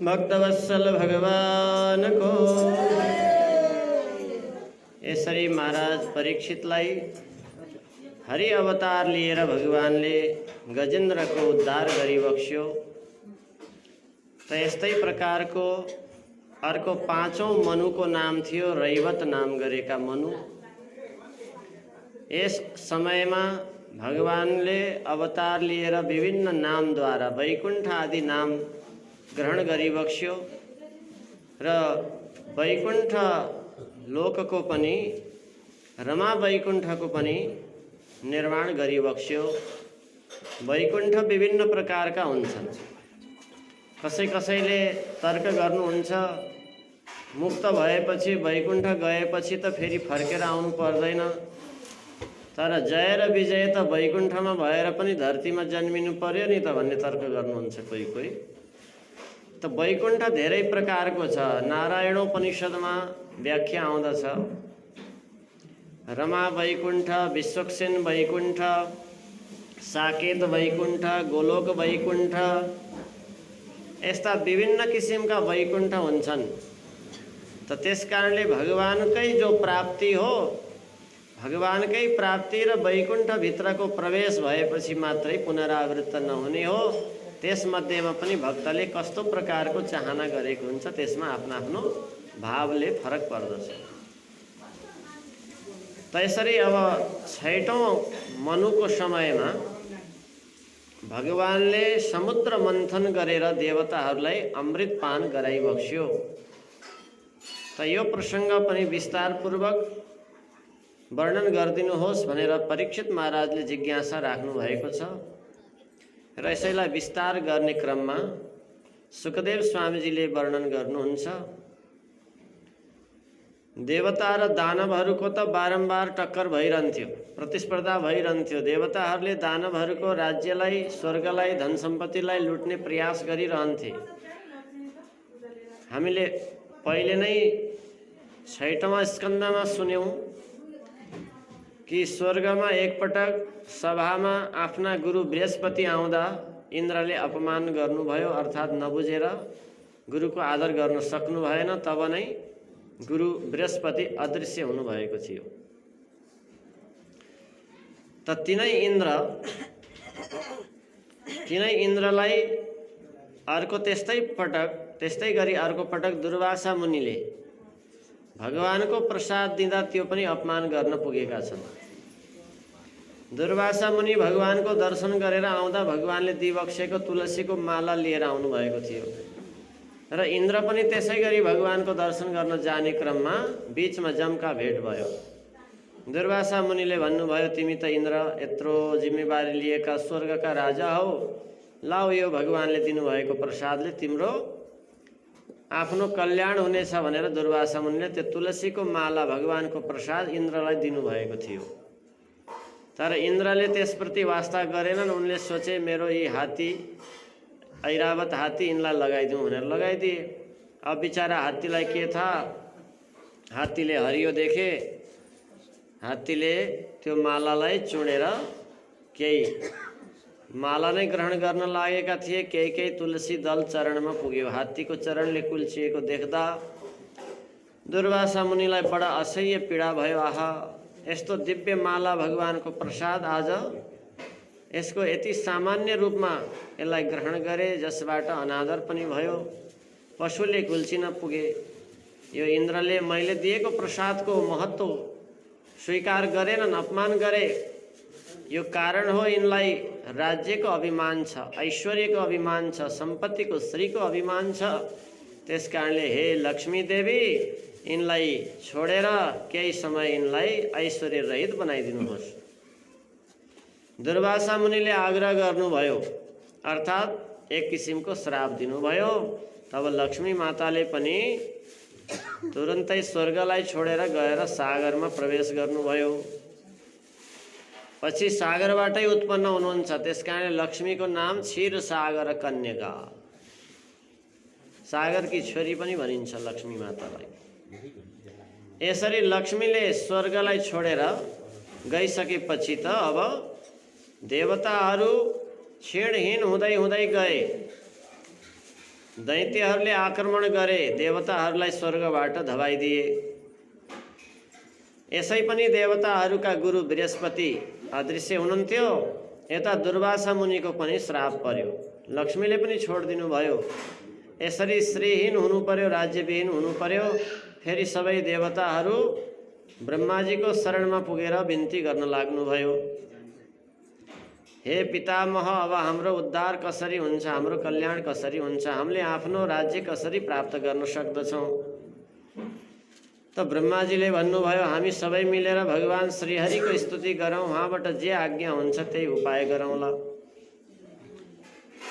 भक्तवत्सल भगवान को यसरी महाराज परीक्षितलाई हरि अवतार लिएर भगवानले गजेन्द्रको उद्धार गरिबक्स्यो। त यस्तै प्रकारको अर्को पाँचौं मनुको नाम थियो रैवत नाम गरेका मनु। यस समयमा भगवानले अवतार लिएर विभिन्न नामद्वारा वैकुण्ठ आदि नाम ग्रहण गरिबक्स्यो र वैकुण्ठ लोकको पनि रमा वैकुण्ठको पनि निर्माण गरिबक्स्यो। वैकुण्ठ विभिन्न प्रकारका हुन्छन्। कसैले तर्क गर्नुहुन्छ मुक्त भएपछि वैकुण्ठ गएपछि त फेरि फर्केर आउनु पर्दैन, तर जय र विजय त वैकुण्ठमा भएर पनि धरतीमा जन्मिनु पर्यो नि त भन्ने तर्क गर्नुहुन्छ कोही। त वैकुण्ठ धेरै प्रकारको छ। नारायणोपनिषदमा व्याख्या आउँदछ रमा वैकुण्ठ, विश्वक्सेन वैकुण्ठ, साकेत वैकुण्ठ, गोलोक वैकुण्ठ, यस्ता विभिन्न किसिमका वैकुण्ठ हुन्छन्। त त्यसकारणले भगवानकै जो प्राप्ति हो, भगवानकै प्राप्ति र वैकुण्ठ भित्रको प्रवेश भएपछि मात्रै पुनरावृत्त नहुने हो। त्यसमध्येमा पनि भक्तले कस्तो प्रकारको चाहना गरेको हुन्छ त्यसमा आफ्नो आफ्नो भावले फरक पर्दछ। त्यसरी अब 6औं मनुको समयमा भगवानले समुद्र मन्थन गरेर देवताहरूलाई अमृत पान गराइबक्स्यो। त यो प्रसङ्ग पनि विस्तारपूर्वक वर्णन गरिदिनुहोस् भनेर परीक्षित महाराजले जिज्ञासा राख्नु भएको छ र यसैलाई विस्तार गर्ने क्रममा सुखदेव स्वामीजीले वर्णन गर्नुहुन्छ। देवता र दानवहरूको त बारम्बार टक्कर भइरहन्थ्यो, प्रतिस्पर्धा भइरहन्थ्यो। देवताहरूले दानवहरूको राज्यलाई, स्वर्गलाई, धन सम्पत्तिलाई लुट्ने प्रयास गरिरहन्थे। हामीले पहिले नै 6औं स्कन्धमा सुन्यौं कि स्वर्गमा एकपटक सभामा आफ्ना गुरु बृहस्पति आउँदा इन्द्रले अपमान गर्नुभयो, अर्थात् नबुझेर गुरुको आदर गर्न सक्नु भएन। तब नै गुरु बृहस्पति अदृश्य हुनुभएको थियो। त तिनै इन्द्रलाई अर्को त्यस्तै गरी अर्को पटक दुर्वासा मुनिले भगवानको प्रसाद दिँदा त्यो पनि अपमान गर्न पुगेका छन्। दुर्वासा मुनि भगवानको दर्शन गरेर आउँदा भगवानले दिइबक्सेको तुलसीको माला लिएर आउनु भएको थियो र इन्द्र पनि त्यसै गरी भगवानको दर्शन गर्न जाने क्रममा बीचमा जमका भेट भयो। दुर्वासा मुनिले भन्नुभयो, तिमी त इन्द्र यत्रो जिम्मेवारी लिएका स्वर्गका राजा हौ, लाऊ यो भगवानले दिनुभएको प्रसादले तिम्रो आफ्नो कल्याण हुनेछ भनेर दुर्वासा मुनिले त्यो तुलसीको माला भगवानको प्रसाद इन्द्रलाई दिनुभएको थियो। तर इन्द्रले त्यसप्रति वास्ता गरेनन्। उनले सोचे मेरो यी हात्ती, ऐरावत हात्ती, यिनलाई लगाइदिउँ भनेर लगाइदिए। अब बिचारा हात्तीलाई के थाहा, हात्तीले हरियो देखे, हात्तीले त्यो मालालाई चुडेर केही माला नै ग्रहण गर्न लागेका थिए, केही तुलसी दल चरणमा पुग्यो। हात्तीको चरणले कुल्चिएको देख्दा दुर्वासा मुनिलाई बडा असह्य पीडा भयो। आहा, यस्तो दिव्य माला भगवानको प्रसाद, आज यसको यति सामान्य रूपमा यसलाई ग्रहण गरे जसबाट अनादर पनि भयो, पशुले कुल्चिन पुगे। यो इन्द्रले मैले दिएको प्रसादको महत्त्व स्वीकार गरेनन्, अपमान गरे। यो कारण हो यिनलाई राज्यको अभिमान छ, ऐश्वर्यको अभिमान छ, सम्पत्तिको, श्रीको अभिमान छ। त्यसकारणले हे लक्ष्मी देवी, यिनलाई छोडेर केही समय यिनलाई ऐश्वर्य रहित बनाइदिनुहोस्। दुर्वासा मुनिले आग्रह गर्नुभयो, अर्थात् एक किसिमको श्राप दिनुभयो। तब लक्ष्मी माताले पनि तुरन्तै स्वर्गलाई छोडेर गएर सागरमा प्रवेश गर्नुभयो। पछि सागरबाटै उत्पन्न हुनुहुन्छ। त्यसकारण लक्ष्मीको नाम क्षीर सागर कन्यका, सागरकी छोरी पनि भनिन्छ लक्ष्मी मातालाई। यसरी लक्ष्मीले स्वर्गलाई छोडेर गइसकेपछि त अब देवताहरू क्षीणहीन हुँदै हुँदै गए। दैत्यहरूले आक्रमण गरे, देवताहरूलाई स्वर्गबाट धपाइदिए। यसै पनि देवताहरूका गुरु बृहस्पति अदृश्य हुनुहुन्थ्यो। यता दुर्वासा मुनिको पनि श्राप पर्यो, लक्ष्मीले पनि छोडिदिनु भयो। यसरी श्रीहीन हुनु पर्यो, राज्यविहीन हुनु पर्यो। फेरि सबै देवताहरू ब्रह्माजीको शरणमा पुगेर बिन्ती गर्न लाग्नुभयो, हे पितामह, अब हाम्रो उद्धार कसरी हुन्छ, हाम्रो कल्याण कसरी हुन्छ, हामीले आफ्नो राज्य कसरी प्राप्त गर्न सक्दछौँ? त ब्रह्माजीले भन्नुभयो, हामी सबै मिलेर भगवान श्रीहरिको स्तुति गरौँ, उहाँबाट जे आज्ञा हुन्छ त्यही उपाय गरौँला।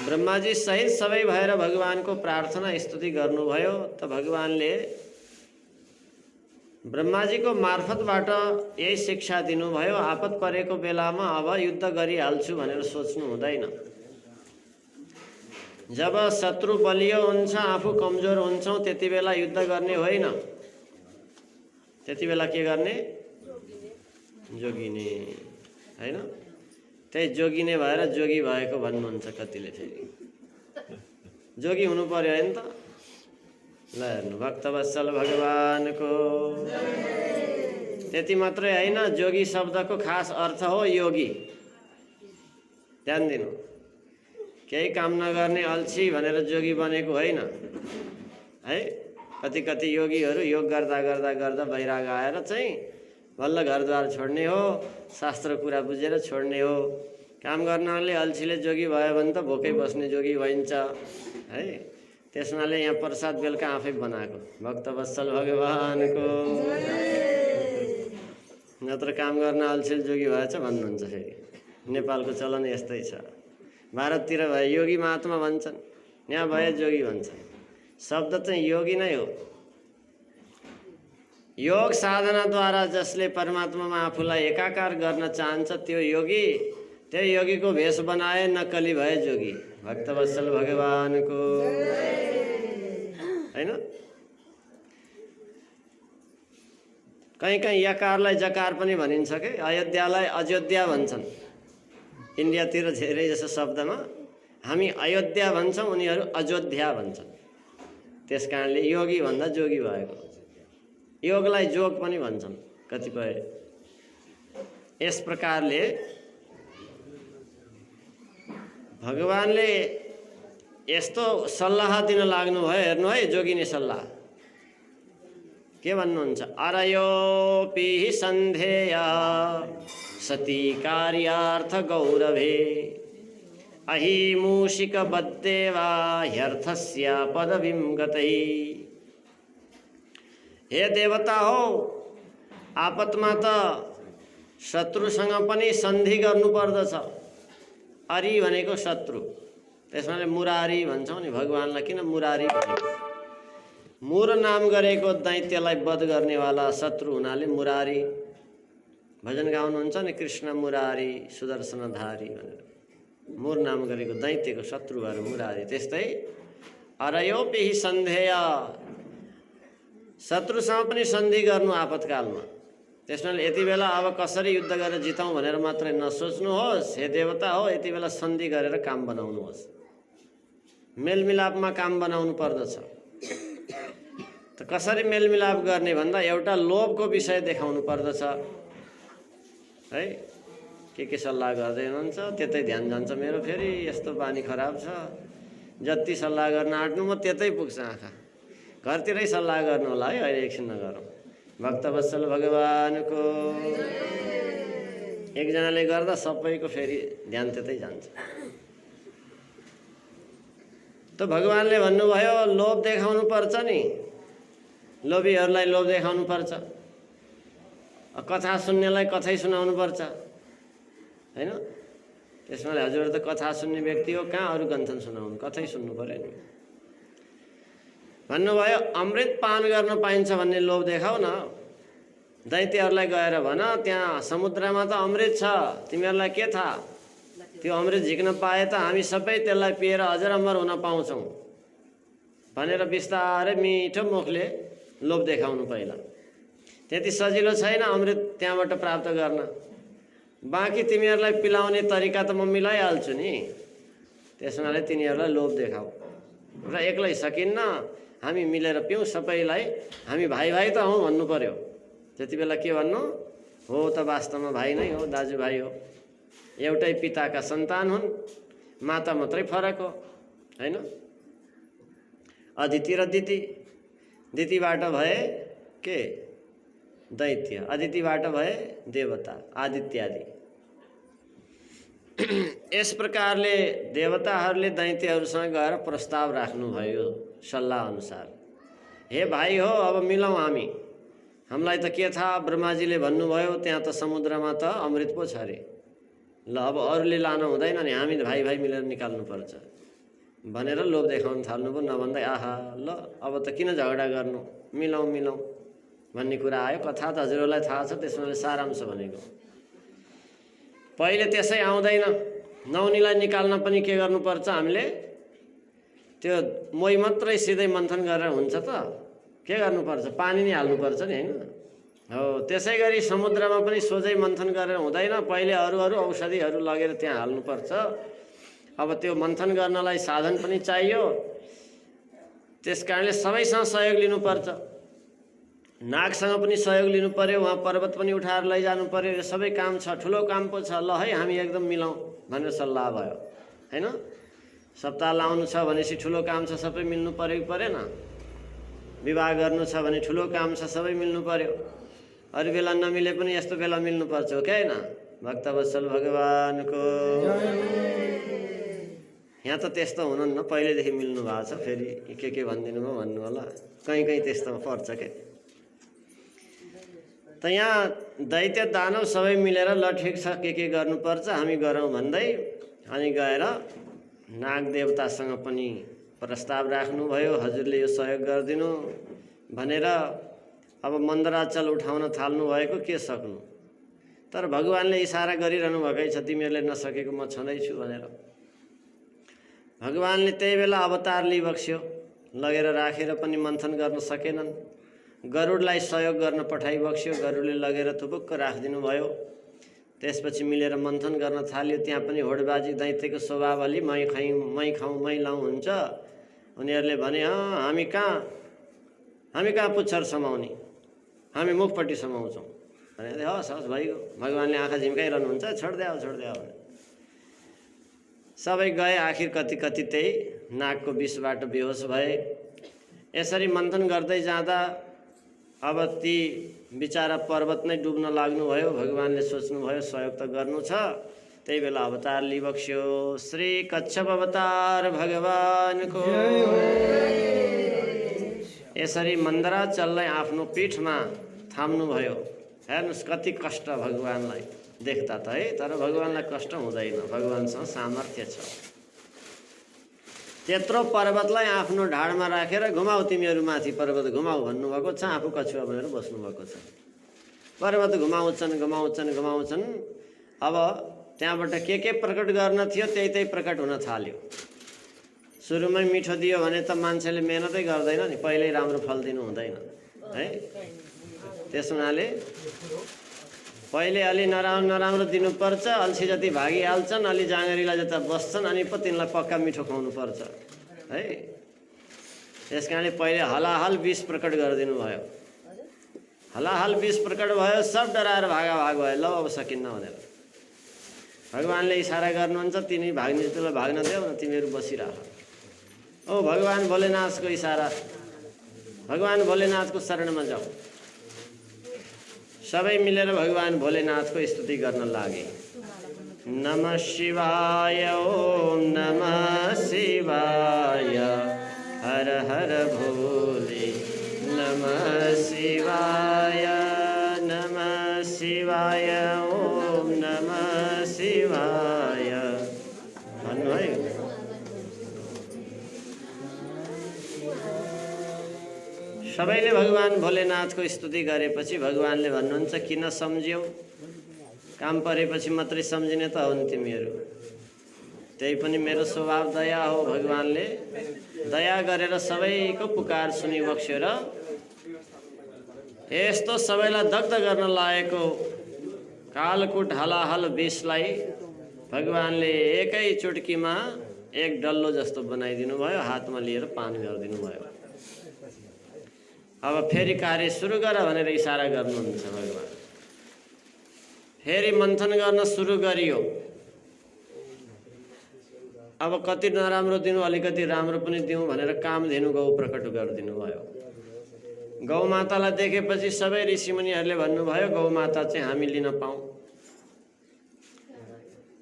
ब्रह्माजी सहित सबै भएर भगवानको प्रार्थना स्तुति गर्नुभयो। त भगवानले ब्रह्माजीको मार्फतबाट यही शिक्षा दिनुभयो, आपत परेको बेलामा अब युद्ध गरिहाल्छु भनेर सोच्नु हुँदैन। जब शत्रु बलियो हुन्छ, आफू कमजोर हुन्छौँ, त्यति बेला युद्ध गर्ने होइन। त्यति बेला के गर्ने? जोगिने, हैन? त्यही जोगिने भएर जोगी भएको भन्नुहुन्छ कतिले। फेरि जोगी हुनु पर्यो हैन त? ल हेर्नु, भक्तवत्सल भगवानको त्यति मात्रै होइन, जोगी शब्दको खास अर्थ हो योगी। ध्यान दिनु, केही काम नगर्ने अल्छी भनेर जोगी बनेको होइन है। कति कति योगीहरू योग गर्दा गर्दा गर्दा वैराग आएर चाहिँ बल्ल घरद्वार छोड्ने हो, शास्त्र कुरा बुझेर छोड्ने हो। काम गर्नले अल्छीले जोगी भयो भने त भोकै बस्ने जोगी भइन्छ है। त्यसमाले यहाँ प्रसाद बेलुका आफै बनाएको, भक्तवत्सल भगवानको। नत्र काम गर्न अल्छीले जोगी भएछ भन्नुहुन्छ। फेरि नेपालको चलन यस्तै छ। भारततिर भए योगी महात्मा भन्छन्, यहाँ भए जोगी भन्छन्। शब्द चाहिँ योगी नै हो। योग साधनाद्वारा जसले परमात्मामा आफूलाई एकाकार गर्न चाहन्छ त्यो योगी, त्यो योगीको भेष बनाए नक्कली भए जोगी। भक्तवत्सल भगवानको हैन। कहीँ कहीँ यकारलाई जकार पनि भनिन्छ के। अयोध्यालाई अयोध्या भन्छन्। इन्डियातिर धेरै जसो शब्दमा हामी अयोध्या भन्छौँ, उनीहरू अयोध्या भन्छन्। त्यस कारणले योगी भन्दा जोगी भएको। योगलाई जोग पनि भन्छन् कतिपय। यस प्रकारले भगवानले यस्तो सल्लाह दिन लाग्नुभयो। हेर्नु है, जोगिने सल्लाह के भन्नुहुन्छ? अरयोपि सन्धेया सती कार्यार्थ गौरवे अहि मूषिक बद्देवा ह्यर्थस्य पदवीं गतै। हे देवता हो, आपतमा त शत्रुसँग पनि सन्धि गर्नुपर्दछ। अरि भनेको शत्रु, त्यसमाले मुरारी भन्छौँ नि। भगवानलाई किन मुरारी भनेको? मुर नाम गरेको दैत्यलाई वध गर्नेवाला शत्रु हुनाले मुरारी। भजन गाउनुहुन्छ नि, कृष्ण मुरारी सुदर्शनधारी भनेर। मुर नाम गरेको दैत्यको शत्रु भएर मुरारी। त्यस्तै अरयोपि सन्धेय, शत्रुसँग पनि सन्धि गर्नु आपतकालमा। त्यसमाले यति बेला अब कसरी युद्ध गरेर जितौँ भनेर मात्रै नसोच्नुहोस्। हे देवता हो, यति बेला सन्धि गरेर काम बनाउनुहोस्। मेलमिलापमा काम बनाउनु पर्दछ। त कसरी मेलमिलाप गर्ने भन्दा एउटा लोभको विषय देखाउनु पर्दछ है। के सल्लाह गर्दै हुनुहुन्छ त्यतै ध्यान जान्छ मेरो। फेरि यस्तो बानी खराब छ, जति सल्लाह गर्न आँट्नु म त्यतै पुग्छ आँखा। घरतिरै सल्लाह गर्नु होला है, अहिले एकछिन नगरौँ। भक्तवत्सल भगवानको एकजनाले गर्दा सबैको फेरि ध्यान त्यतै जान्छ। त भगवानले भन्नुभयो, लोभ देखाउनु पर्छ नि, लोभीहरूलाई लोभ देखाउनु पर्छ। कथा सुन्नेलाई कथै सुनाउनु पर्छ हैन। त्यसमाले हजुर त कथा सुन्ने व्यक्ति हो, कहाँ अरू ग्रन्थ सुनाउनु, कथै सुन्नु पर्यो नि। भन्नुभयो, अमृत पान गर्न पाइन्छ भन्ने लोभ देखाउ न। दैत्यहरूलाई गएर भन, त्यहाँ समुद्रमा त अमृत छ, तिमीहरूलाई के थाहा? त्यो अमृत झिक्न पाए त हामी सबै त्यसलाई पिएर अझ अमर हुन पाउँछौँ भनेर बिस्तारै मिठो मुखले लोभ देखाउनु। पहिला त्यति सजिलो छैन अमृत त्यहाँबाट प्राप्त गर्न। बाँकी तिमीहरूलाई पिलाउने तरिका त म मिलाइहाल्छु नि। त्यसमाले तिनीहरूलाई लोभ देखाऊ। र एक्लै सकिन्न, हामी मिलेर पिउँ, सबैलाई हामी भाइ भाइ त हौँ भन्नु पर्यो। त्यति बेला के भन्नु हो त वास्तवमा भाइ नै हो, दाजुभाइ हो, एउटै पिताका सन्तान हुन्, माता मात्रै फरक हो हैन। अदिति र दिति, दितिबाट भए के दैत्य, अदितिबाट भए देवता आदित्यादि। यस प्रकारले देवताहरूले दैत्यहरूसँग गएर प्रस्ताव राख्नुभयो सल्लाह अनुसार। हे भाइ हो, अब मिलौँ हामी, हामीलाई त के थाहा, ब्रह्माजीले भन्नुभयो त्यहाँ त समुद्रमा त अमृत पो छ अरे, ल अब अरूले लानु हुँदैन नि, हामी भाइ भाइ मिलेर निकाल्नुपर्छ भनेर लोभ देखाउन थाल्नुभयो। नभन्दै आहा ल अब त किन झगडा गर्नु, मिलौँ मिलौँ भन्ने कुरा आयो। कथा त हजुरहरूलाई थाहा छ, त्यसमा सारांश भनेको पहिले त्यसै आउँदैन, नौनीलाई निकाल्न पनि के गर्नुपर्छ, हामीले त्यो मोही मात्रै सिधै मन्थन गरेर हुन्छ त, के गर्नुपर्छ, पानी नै हाल्नुपर्छ नि हैन। हो त्यसै गरी समुद्रमा पनि सोझै मन्थन गरेर हुँदैन, पहिले अरू अरू औषधिहरू लगेर त्यहाँ हाल्नुपर्छ। अब त्यो मन्थन गर्नलाई साधन पनि चाहियो, त्यस कारणले सबैसँग सहयोग लिनुपर्छ। नागसँग पनि सहयोग लिनु पर्यो, उहाँ पर्वत पनि उठाएर लैजानु पर्यो, यो सबै काम छ, ठुलो काम पो छ, ल है हामी एकदम मिलाउँ भनेर सल्लाह भयो हैन। सप्ताह लाउनु छ भनेपछि ठुलो काम छ, सबै मिल्नु पर्यो कि परेन। विवाह गर्नु छ भने ठुलो काम छ, सबै मिल्नु पर्यो। अरू बेला नमिले पनि यस्तो बेला मिल्नुपर्छ हो कि होइन। भक्तवत्सल भगवानको यहाँ त त्यस्तो हुनुहुन्न, पहिलेदेखि मिल्नु भएको छ, फेरि के भनिदिनु भयो भन्नु होला, कहीँ कहीँ त्यस्तो पर्छ के। त यहाँ दैत्य दानव सबै मिलेर ल ठिक छ के गर्नुपर्छ हामी गरौँ भन्दै अनि गएर नाग देवतासँग पनि प्रस्ताव राख्नुभयो, हजुरले यो सहयोग गरिदिनु भनेर। अब मन्दराचल उठाउन थाल्नु भएको, के सक्नु, तर भगवानले इसारा गरिरहनु भएकै छ, तिमीहरूले नसकेको म छँदैछु भनेर। भगवानले त्यही बेला अवतार लिइबक्स्यो, लगेर राखेर पनि मन्थन गर्न सकेनन्। गरुडलाई सहयोग गर्न पठाइबक्स्यो, गरुडले लगेर थुपुक्क राखिदिनु भयो। त्यसपछि मिलेर मन्थन गर्न थाल्यो। त्यहाँ पनि होडबाजी, दैत्यको स्वभाव अलि मै खाउँ मै लाउँ हुन्छ। उनीहरूले भने हामी कहाँ पुच्छर समाउने, हामी मुखपट्टि समाउँछौँ भने हस् हस् भइगयो। भगवानले आँखा झिम्काइरहनुहुन्छ, छोडिदेऊ भने सबै गए। आखिर कति त्यही नागको विषबाट बेहोस भए। यसरी मन्थन गर्दै जाँदा अब ती बिचारा पर्वत नै डुब्न लाग्नुभयो। भगवानले सोच्नुभयो सहयोग त गर्नु छ, त्यही बेला अवतार लिइबक्स्यो। श्री कच्छप अवतार भगवानको यसरी मन्दराचललाई आफ्नो पीठमा थाम्नुभयो। हेर्नुहोस् कति कष्ट भगवानलाई देख्दा त है, तर भगवानलाई कष्ट हुँदैन, भगवानसँग सामर्थ्य छ। त्यत्रो पर्वतलाई आफ्नो ढाडमा राखेर घुमाऊ, तिमीहरू माथि पर्वत घुमाऊ भन्नुभएको छ, आफू कछुवा बनेर बस्नुभएको छ। पर्वत घुमाउँछन्। अब त्यहाँबाट के प्रकट गर्न थियो त्यही प्रकट हुन थाल्यो। सुरुमै मिठो दियो भने त मान्छेले मेहनतै गर्दैन नि, पहिल्यै राम्रो फल दिनु हुँदैन है। त्यस हुनाले पहिले अलि नराम्रो दिनुपर्छ, अल्छी जति भागिहाल्छन्, अलि जाँगरीलाई जता बस्छन्, अनि पो तिनलाई पक्का मिठो खुवाउनुपर्छ है। त्यस कारणले पहिले हलाहल विष प्रकट गरिदिनु भयो। हलाहल विष प्रकट भयो, सब डराएर भाग भयो। ल अब सकिन्न भनेर भगवानले इसारा गर्नुहुन्छ, तिनी भाग्ने जतिलाई भाग्न देऊ न, तिमीहरू बसिरह। ओ भगवान भोलेनाथको इसारा, भगवान भोलेनाथको शरणमा जाऊ। सबै मिलेर भगवान भोलेनाथको स्तुति गर्न लागे। नमः शिवाय, ओम नमः शिवाय, हर हर भोले, नमः शिवाय नमः शिवाय, ओम नमः शिवाय भन्नु है। सबैले भगवान भोलेनाथको स्तुति गरेपछि भगवानले भन्नुहुन्छ किन सम्झ्यौ, काम परेपछि मात्रै सम्झिने त हो नि तिमीहरू, त्यही पनि मेरो स्वभाव दया हो। भगवानले दया गरेर सबैको पुकार सुनिबक्स्यो र यस्तो सबैलाई दग्ध गर्न लागेको कालकुट हलाहल विषलाई भगवानले एकै चुटकीमा एक डल्लो जस्तो बनाइदिनु भयो, हातमा लिएर पान गरिदिनु भयो। अब फेरि कार्य सुरु गर भनेर इसारा गर्नुहुन्छ भगवान। फेरि मन्थन गर्न सुरु गरियो। अब कति नराम्रो दिनु, अलिकति राम्रो पनि दिउँ भनेर कामधेनु गौ प्रकट गरिदिनु भयो। गौमातालाई देखेपछि सबै ऋषिमुनिहरूले भन्नुभयो गौमाता चाहिँ हामी लिन पाऊँ।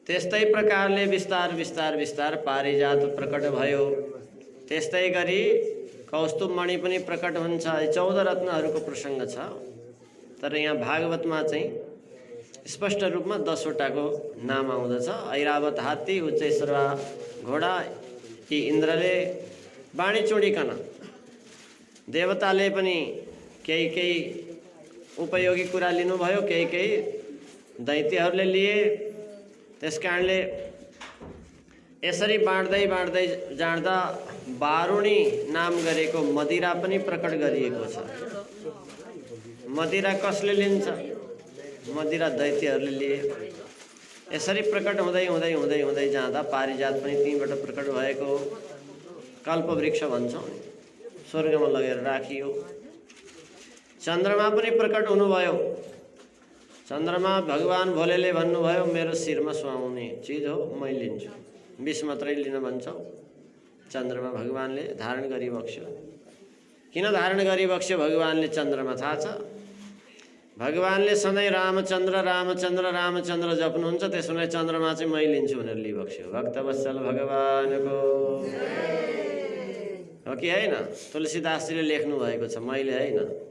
त्यस्तै प्रकारले बिस्तार बिस्तार बिस्तार पारिजात प्रकट भयो। त्यस्तै गरी कौस्तुभमणि पनि प्रकट हुन्छ। 14 रत्नहरूको प्रसङ्ग छ, तर यहाँ भागवतमा चाहिँ स्पष्ट रूपमा 10 वटाको नाम आउँदछ। ऐरावत हात्ती, उच्चैश्रवा घोडा यी इन्द्रले बाणी चुडिकन, देवताले पनि केही केही उपयोगी कुरा लिनुभयो, केही केही दैत्यहरूले लिए। त्यस कारणले यसरी बाँड्दै बाँड्दै जाँदा बारुणी नाम गरेको मदिरा पनि प्रकट गरिएको छ। मदिरा कसले लिन्छ? मदिरा दैत्यहरूले लिए। यसरी प्रकट हुँदै हुँदै हुँदै हुँदै जाँदा पारिजात पनि त्यहीँबाट प्रकट भएको कल्पवृक्ष भन्छौँ, स्वर्गमा लगेर राखियो। चन्द्रमा पनि प्रकट हुनुभयो। चन्द्रमा भगवान भोलेले भन्नुभयो मेरो शिरमा सुहाउने चिज हो, मै लिन्छु, विष मात्रै लिन भन्छौ। चन्द्रमा भगवानले धारण गरी बक्स्यो। किन धारण गरी बक्स्यो भगवानले चन्द्रमा थाहा छ। भगवानले सधैँ रामचन्द्र रामचन्द्र रामचन्द्र जप्नुहुन्छ, त्यसो भने चन्द्रमा चाहिँ मै लिन्छु भनेर लिइबक्स्यो। भक्तवत्सल भगवानको हो कि होइन? तुलसीदासजीले लेख्नु भएको छ, मैले होइन।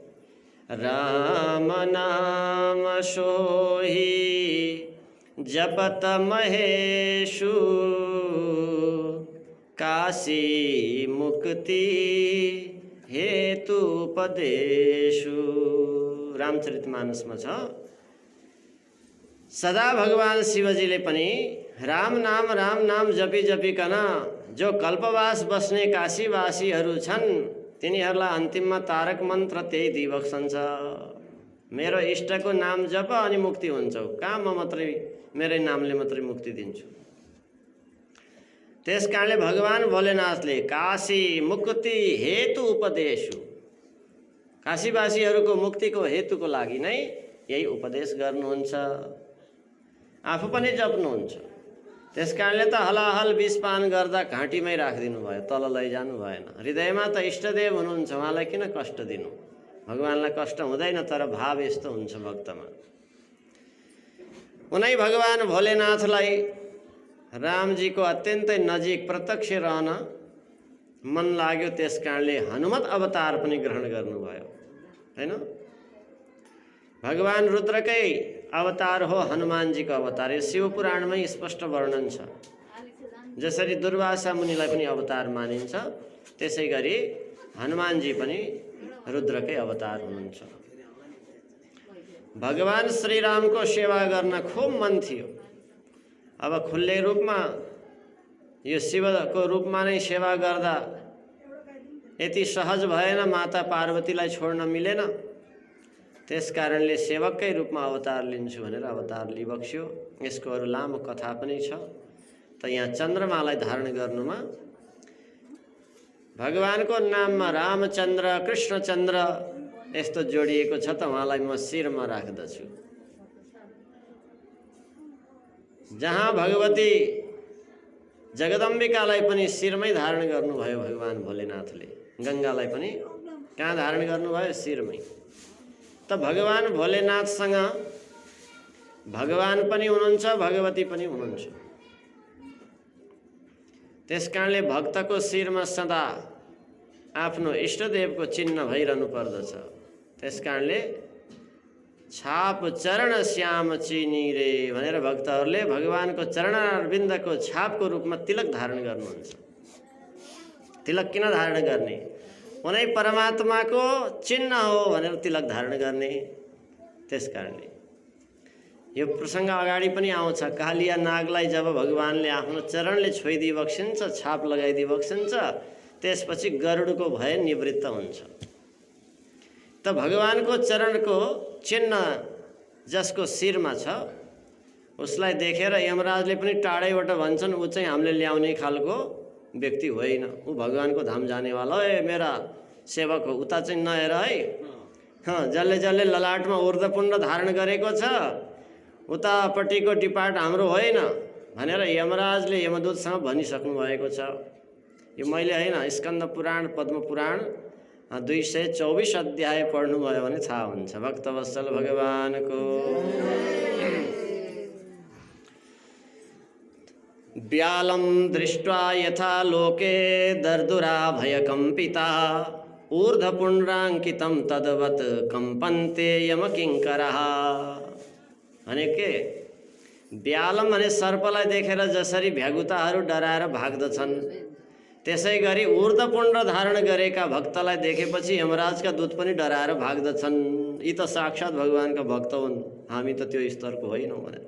राम नाम सोही जपत महेशु, काशी मुक्ति हेतु उपदेशु। रामचरितमानसमा छ। सदा भगवान शिवजीले पनि राम नाम जपी जपिकन जो कल्पवास बस्ने काशीवासीहरू छन् तिनीहरूलाई अन्तिममा तारक मन्त्र त्यही दिइबक्सन्छ। मेरो इष्टको नाम जप अनि मुक्ति हुन्छौ। कहाँ म मात्रै मेरै नामले मात्रै मुक्ति दिन्छु। त्यस कारणले भगवान भोलेनाथले काशी मुक्ति हेतु उपदेशु, काशीवासीहरूको मुक्तिको हेतुको लागि नै यही उपदेश गर्नुहुन्छ। आफू पनि जप्नुहुन्छ। त्यस कारणले त हलाहल विषपान गर्दा घाँटीमै राखिदिनु भयो, तल लैजानु भएन। हृदयमा त इष्टदेव हुनुहुन्छ, उहाँलाई किन कष्ट दिनु? भगवानलाई कष्ट हुँदैन, तर भाव यस्तो हुन्छ भक्तमा। उनै भगवान भोलेनाथलाई रामजीको अत्यन्तै नजिक प्रत्यक्ष रहन मन लाग्यो। त्यस कारणले हनुमत अवतार पनि ग्रहण गर्नुभयो, हैन? भगवान रुद्रकै अवतार हो हनुमानजीको अवतार। यो शिवपुराणमै स्पष्ट वर्णन छ। जसरी दुर्वासा मुनिलाई पनि अवतार मानिन्छ, त्यसै गरी हनुमानजी पनि रुद्रकै अवतार हुनुहुन्छ। भगवान श्रीरामको सेवा गर्न खूब मन थियो। अब खुल्ले रूपमा यो शिवको रूपमा नै सेवा गर्दा यति सहज भएन, माता पार्वतीलाई छोड्न मिलेन। त्यस कारणले सेवककै रूपमा अवतार लिन्छु भनेर अवतार लिइबक्स्यो। यसको अरू लामो कथा पनि छ। त यहाँ चन्द्रमालाई धारण गर्नुमा भगवानको नाममा रामचन्द्र कृष्णचन्द्र यस्तो जोडिएको छ, त उहाँलाई म शिरमा राख्दछु। जहाँ भगवती जगदम्बिकालाई पनि शिरमै धारण गर्नुभयो भगवान भोलेनाथले, गङ्गालाई पनि कहाँ धारण गर्नुभयो? शिरमै। त भगवान भोलेनाथसँग भगवान पनि हुनुहुन्छ, भगवती पनि हुनुहुन्छ। त्यस कारणले भक्तको शिरमा सदा आफ्नो इष्टदेवको चिन्ह भइरहनु पर्दछ। त्यस कारणले छाप चरण श्याम चिनी रे भनेर भक्तहरूले भगवानको चरणारविन्दको छापको रूपमा तिलक धारण गर्नुहुन्छ। तिलक किन धारण गर्ने? उनै परमात्माको चिन्ह हो भनेर तिलक धारण गर्ने। त्यस कारणले यो प्रसङ्ग अगाडि पनि आउँछ। कालिया नागलाई जब भगवानले आफ्नो चरणले छोइदिई बक्सिन्छ, छाप लगाइदिई बक्सिन्छ, त्यसपछि गरुडको भय निवृत्त हुन्छ। त भगवानको चरणको चिन्ह जसको शिरमा छ उसलाई देखेर यमराजले पनि टाढैबाट भन्छन् ऊ चाहिँ हामीले ल्याउने खालको व्यक्ति होइन, ऊ भगवानको धाम जानेवाला हो। ए मेरा सेवक हो, उता चाहिँ नहेर है। जसले जसले ललाटमा ऊर्ध्वपुण्ड धारण गरेको छ उतापट्टिको डिपार्ट हाम्रो होइन भनेर यमराजले यमदूतसँग भनिसक्नु भएको छ। यो मैले होइन, स्कन्द पुराण पद्म पुराण 224 अध्याय पढ्नुभयो भने थाहा हुन्छ। भक्तवत्सल भगवानको व्यालं दृष्ट्वा यथा लोके दर्दुरा भयकम्पिता ऊर्ध्वपुण्ड्राङ्कितं तद्वत् कम्पन्ते यमकिङ्करः। भने के व्यालम भने सर्पलाई देखेर जसरी भ्यागुताहरू डराएर भाग्दछन् त्यसै गरी ऊर्ध्वपुण्ड धारण गरेका भक्तलाई देखेपछि यमराजका दूत पनि डराएर भाग्दछन्। यी त साक्षात् भगवानका भक्त हुन्, हामी त त्यो स्तरको होइनौँ भनेर।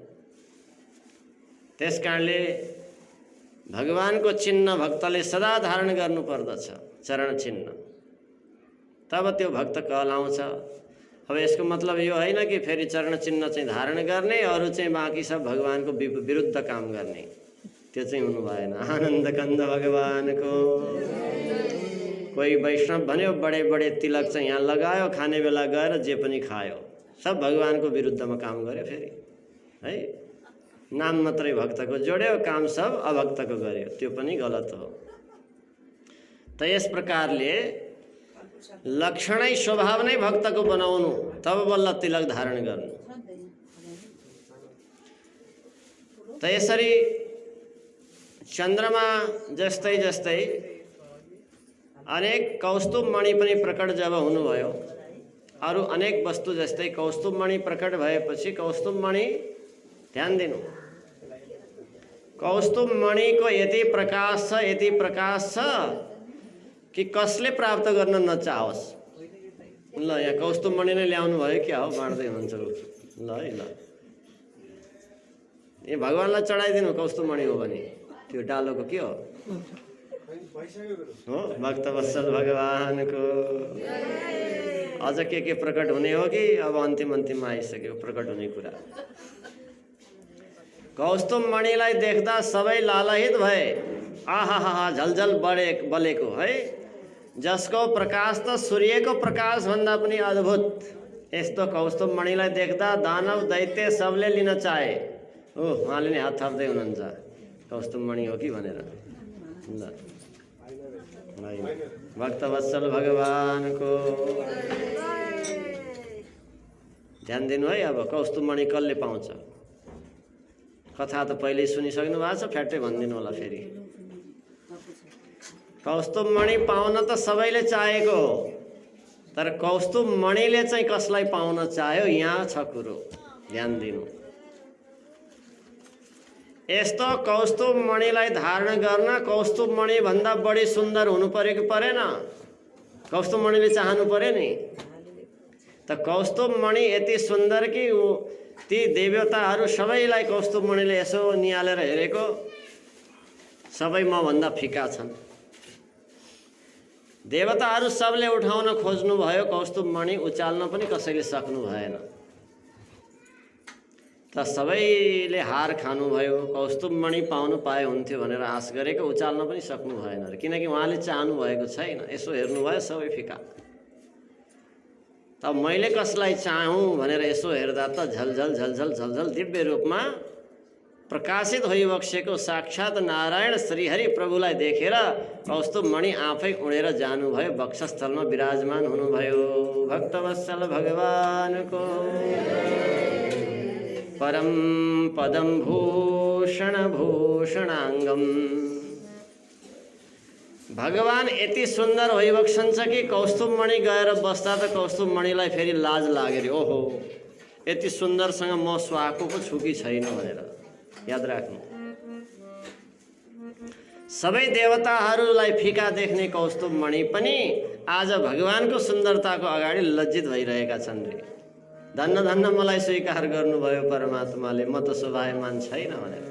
त्यसकारणले भगवानको चिन्ह भक्तले सदा धारण गर्नुपर्दछ, चरण चिन्ह, तब त्यो भक्त कहलाउँछ। अब यसको मतलब यो होइन कि फेरि चरण चिन्ह चाहिँ धारण गर्ने अरू चाहिँ बाँकी सब भगवानको विरुद्ध काम गर्ने, त्यो चाहिँ हुनु भएन। आनन्द कन्द भगवानको कोही वैष्णव भन्यो बडे बडे तिलक चाहिँ यहाँ लगायो, खाने बेला गएर जे पनि खायो, सब भगवानको विरुद्धमा काम गर्यो फेरि है। नाम मात्रै भक्तको जोड्यो, काम सब अभक्तको गर्यो, त्यो पनि गलत हो। त यस प्रकारले लक्षणै स्वभाव नै भक्तको बनाउनु, तब बल्ल तिलक धारण गर्नु। त यसरी चन्द्रमा जस्तै जस्तै अनेक कौस्तुभ मणि पनि प्रकट जब हुनुभयो, अरू अनेक वस्तु जस्तै कौस्तुभ मणि प्रकट भएपछि कौस्तुभ मणि ध्यान दिनु, कौस्तुभ मणिको यति प्रकाश छ, यति प्रकाश छ कि कसले प्राप्त गर्न नचाहोस्। ल यहाँ कौस्तुभ मणि नै ल्याउनु भयो क्या हो, बाँड्दै हुन्छ ल है ल, ए भगवानलाई चढाइदिनु कौस्तुभ मणि हो भने त्यो डालोको के हो भक्तवत्सल भगवानको अझ के प्रकट हुने हो कि अब अन्तिम अन्तिममा आइसक्यो प्रकट हुने कुरा। कौस्तुभ मणिलाई देख्दा सबै लालायित भए, आहा झलझल बलेको है, जसको प्रकाश त सूर्यको प्रकाश भन्दा पनि अद्भुत। यस्तो कौस्तुभ मणिलाई देख्दा दानव दैत्य सबले लिन चाहे। उहाँले नै हात थप्दै हुनुहुन्छ कौस्तुभ मणि हो कि भनेर। ल भक्तवत्सल भगवानको ध्यान दिनु है। अब कौस्तुभ मणि कसले पाउँछ, कथा त पहिल्यै सुनिसक्नु भएको छ, फ्याट्टै भनिदिनु होला फेरि। कौस्तुभ मणि पाउन त सबैले चाहेको हो, तर कौस्तुभ मणिले चाहिँ कसलाई पाउन चाह्यो, यहाँ छ कुरो, ध्यान दिनु। यस्तो कौस्तुभ मणिलाई धारण गर्न कौस्तुभ मणि भन्दा बढी सुन्दर हुनु पर्यो कि परेन? कौस्तुभ मणिले चाहनु पर्यो नि। त कौस्तुभ मणि यति सुन्दर कि ती देवताहरू सबैलाई कौस्तुभ मणिले यसो निहालेर हेरेको, सबै म भन्दा फिका छन्। देवताहरू सबले उठाउन खोज्नु भयो कौस्तुभ मणि, उचाल्न पनि कसैले सक्नु भएन। त सबैले हार खानुभयो। कौस्तुभ मणि पाउनु पाए हुन्थ्यो भनेर आश गरेको, उचाल्न पनि सक्नु भएन, किनकि उहाँले चाहनु भएको छैन। यसो हेर्नुभयो सबै फिका। त मैले कसलाई चाहूँ भनेर यसो हेर्दा त झलझल झलझल झलझल दिव्य रूपमा प्रकाशित भइबक्सेको साक्षात् नारायण श्रीहरि प्रभुलाई देखेर कौस्तुभ मणि आफै उडेर जानुभयो, वक्षस्थलमा विराजमान हुनुभयो। भक्तवत्सल भगवानको परम पदम भूषण भूषणाङ्गम। भगवान यति सुन्दर भइबक्सन्छ कि कौस्तुभ मणि गएर बस्दा त कौस्तुभ मणिलाई फेरि लाज लाग्यो, ओहो यति सुन्दरसँग म सुहाएको पो छु कि छैन भनेर। याद राख्नु, सबै देवताहरूलाई फिका देख्ने कौस्तुभ मणि पनि आज भगवानको सुन्दरताको अगाडि लज्जित भइरहेका छन् रे। धन्न धन्न मलाई स्वीकार गर्नुभयो परमात्माले, म त शोभायमान छैन भनेर।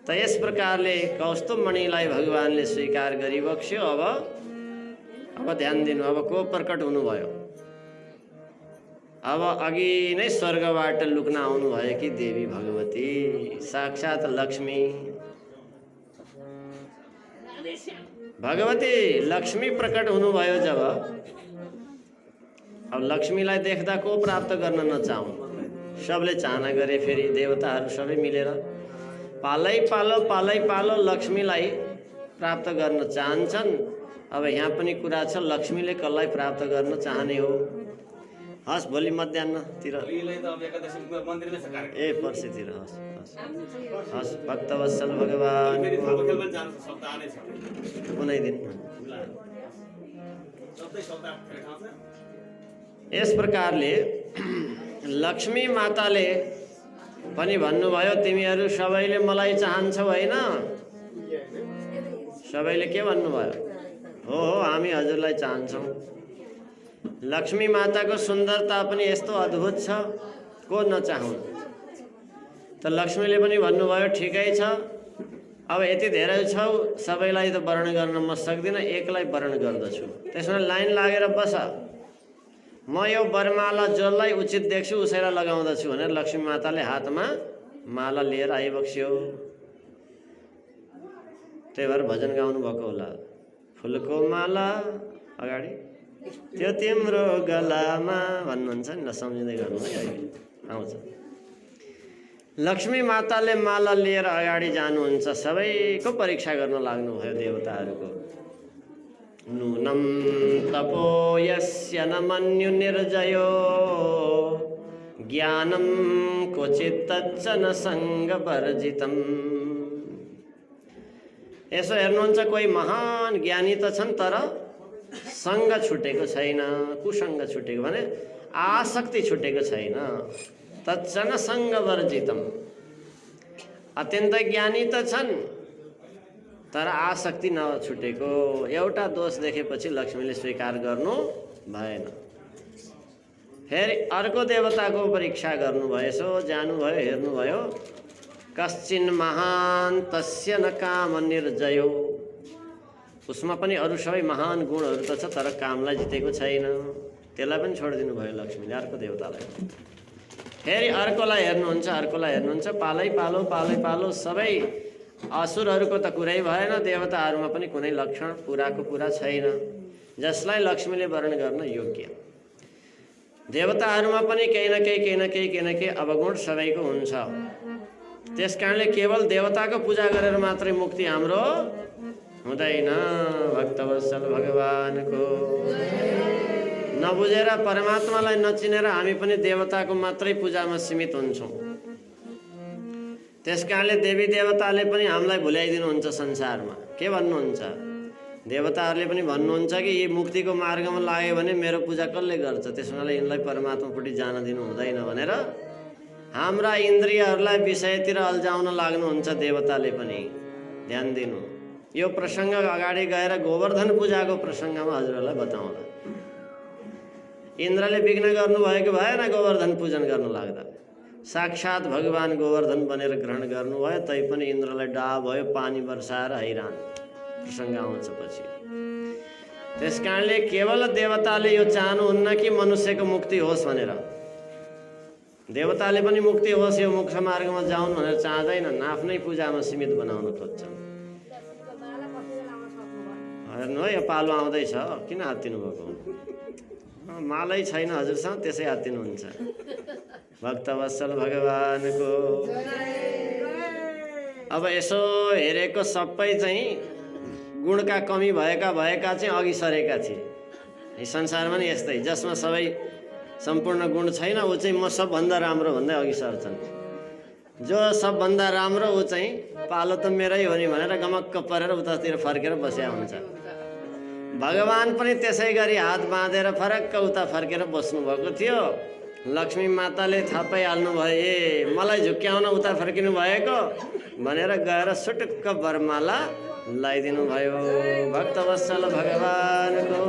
त यस प्रकारले कौस्तुभ मणिलाई भगवानले स्वीकार गरिबक्स्यो। अब ध्यान दिनु, अब को प्रकट हुनुभयो? अब अघि नै स्वर्गबाट लुक्न आउनुभएकी देवी भगवती साक्षात् लक्ष्मी। भगवती लक्ष्मी प्रकट हुनुभयो जब, अब लक्ष्मीलाई देख्दा को प्राप्त गर्न नचाहु, सबले चाहना गरे। फेरि देवताहरू सबै मिलेर पालै पालो लक्ष्मीलाई प्राप्त गर्न चाहन्छन्। अब यहाँ पनि कुरा छ, लक्ष्मीले कसलाई प्राप्त गर्न चाहने हो। हस् भोलि मध्याहतिर ए पर्सितिर हस् भक्तवत्सल भगवान् कुनै दिन। यस प्रकारले लक्ष्मी माताले पनि भन्नुभयो, तिमीहरू सबैले मलाई चाहन्छौ होइन? सबैले के भन्नुभयो? हो हामी हजुरलाई चाहन्छौँ। लक्ष्मी माताको सुन्दरता पनि यस्तो अद्भुत छ, को नचाहौँ। त लक्ष्मीले पनि भन्नुभयो ठिकै छ, अब यति धेरै छौ, सबैलाई त वर्ण गर्न म सक्दिनँ, एकलाई वर्ण गर्दछु। त्यसमा लाइन लागेर बस, म यो वरमाला जसलाई उचित देख्छु उसैलाई लगाउँदछु भनेर लक्ष्मी माताले हातमा माला लिएर आइबक्स्यो। त्यही भएर भजन गाउनु भएको होला, फुलको माला अगाडि त्यो तिम्रो गलामा भन्नुहुन्छ नि, नसम्झिँदै गर्नु है, अहिले आउँछ। लक्ष्मी माताले माला लिएर अगाडि जानुहुन्छ, सबैको परीक्षा गर्न लाग्नुभयो देवताहरूको। नूनं तपो यस्य न मन्यु निर्जयो ज्ञानं क्वचित् तच्च न सङ्गवर्जितम्। यसो हेर्नुहुन्छ, कोही महान ज्ञानी त छन् तर सङ्ग छुटेको छैन, कुसङ्ग छुटेको भने आसक्ति छुटेको छैन। तच्च न सङ्गवर्जितम्। अत्यन्तै ज्ञानी त छन् तर आसक्ति नछुटेको। एउटा दोष देखेपछि लक्ष्मीले स्वीकार गर्नु भएन। फेरि अर्को देवताको परीक्षा गर्नुभयो, यसो जानुभयो, हेर्नुभयो। कश्चिन् महान् तस्य न काम निर्जयो। उसमा पनि अरू सबै महान गुणहरू त छ तर कामलाई जितेको छैन। त्यसलाई पनि छोडिदिनु भयो लक्ष्मीले, अर्को देवतालाई। फेरि अर्कोलाई हेर्नुहुन्छ, पालै पालो सबै असुरहरूको त कुरै भएन, देवताहरूमा पनि कुनै लक्षण पुराको पुरा छैन जसलाई लक्ष्मीले वर्ण गर्न योग्य। देवताहरूमा पनि केही न केही अवगुण सबैको हुन्छ। त्यस कारणले केवल देवताको पूजा गरेर मात्रै मुक्ति हाम्रो हुँदैन। भक्तवत्सल भगवानको नबुझेर परमात्मालाई नचिनेर हामी पनि देवताको मात्रै पूजामा सीमित हुन्छौँ। त्यस कारणले देवी देवताले पनि हामीलाई भुल्याइदिनुहुन्छ संसारमा। के भन्नुहुन्छ? देवताहरूले पनि भन्नुहुन्छ कि यी मुक्तिको मार्गमा लाग्यो भने मेरो पूजा कसले गर्छ, त्यसमाले यिनलाई परमात्मापट्टि जान दिनु हुँदैन भनेर हाम्रा इन्द्रियहरूलाई विषयतिर अल्झाउन लाग्नुहुन्छ देवताले पनि। ध्यान दिनु, यो प्रसङ्ग अगाडि गएर गोवर्धन पूजाको प्रसङ्गमा हजुरहरूलाई बताउँला। इन्द्रले विघ्न गर्नुभएको भएन गोवर्धन पूजन गर्न लाग्दा। साक्षात् भगवान गोवर्धन बनेर ग्रहण गर्नुभयो, तैपनि इन्द्रलाई डाह भयो, पानी वर्षाएर हैरान प्रसङ्ग आउँछ पछि। त्यस कारणले केवल देवताले यो चाहनुहुन्न कि मनुष्यको मुक्ति होस् भनेर। देवताले पनि मुक्ति होस्, यो मोक्ष मार्गमा जाउन् भनेर चाहँदैनन्, आफ्नै पूजामा सीमित बनाउन खोज्छन्। हेर्नु है, यो पालो आउँदैछ, किन हात्तिनु भएको? मालै छैन हजुरसँग, त्यसै हात्तिनुहुन्छ। भक्तवत्सल भगवानको अब यसो हेरेको सबै चाहिँ गुणका कमी भएका चाहिँ अघि सरेका थिए। यो संसारमा नि यस्तै, जसमा सबै सम्पूर्ण गुण छैन ऊ चाहिँ म सबभन्दा राम्रो भन्दै अघि सर्छन्। जो सबभन्दा राम्रो ऊ चाहिँ पालो त मेरै हो नि भनेर गमक्क परेर उतातिर फर्केर बसेका हुन्छ। भगवान पनि त्यसै गरी हात बाँधेर फरक्क उता फर्केर बस्नुभएको थियो। लक्ष्मी माताले थाहा पाइहाल्नु भयो, ए मलाई झुक्क्याउन उता फर्किनु भएको भनेर गएर सुटुक्क वरमाला लगाइदिनु भयो। भक्तवत्सल भगवानको